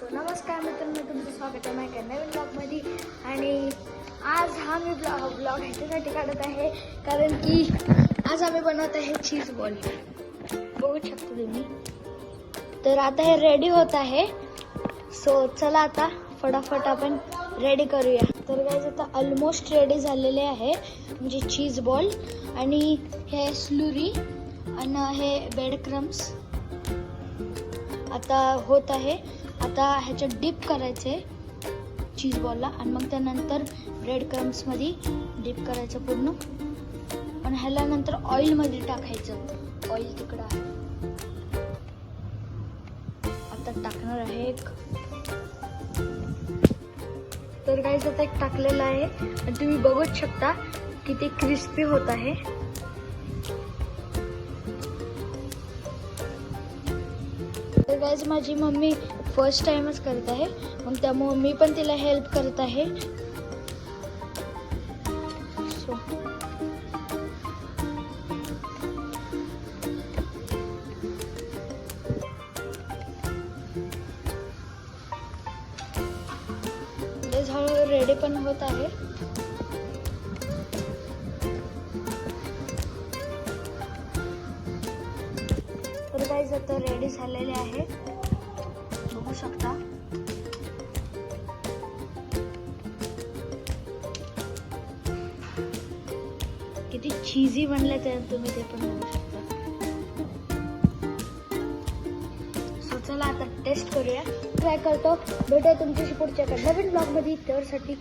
So नमस्कार मित्रांनो, तुमचं स्वागत आहे माझ्या नवीन ब्लॉगमध्ये. आणि आज हा मी ब्लॉग ह्याच्यासाठी काढत आहे कारण की आज आम्ही बनवत आहे चीज बॉल. बघू शकता तुम्ही. तर आता हे रेडी होत आहे. सो चला आता फटाफट आपण रेडी करूया. तर गाइस आता ऑलमोस्ट रेडी झालेले आहे, म्हणजे चीज बॉल आणि हे स्लुरी आणि हे ब्रेड क्रम्स आता होत आहे. आता ह्याच्यात डिप करायचे चीज बॉलला आणि मग त्यानंतर ब्रेड क्रम्स मध्ये डिप करायचं पूर्ण. आणि ह्याला नंतर ऑइल मध्ये टाकायचं. ऑइल तिकडं आहे. आता टाकणार आहे एक. तर गाइस आता एक टाकलेला आहे आणि तुम्ही बघूच शकता किती क्रिस्पी होत आहे. तर गाइस माझी मम्मी फर्स्ट टाइमच करत आहे, मग त्यामुळे मी पण तिला हेल्प करत आहे. हळूहळू रेडी पण होत आहे. तर गाइस आता रेडी झालेले आहे, बघू शकता. किती चीजी बनले ते तुम्ही ते पण बघू शकता. सो चला आता टेस्ट करूया, ट्राय करतो. भेटूया तुमच्याशी पुढच्या नवीन ब्लॉग मध्ये. त्यासाठी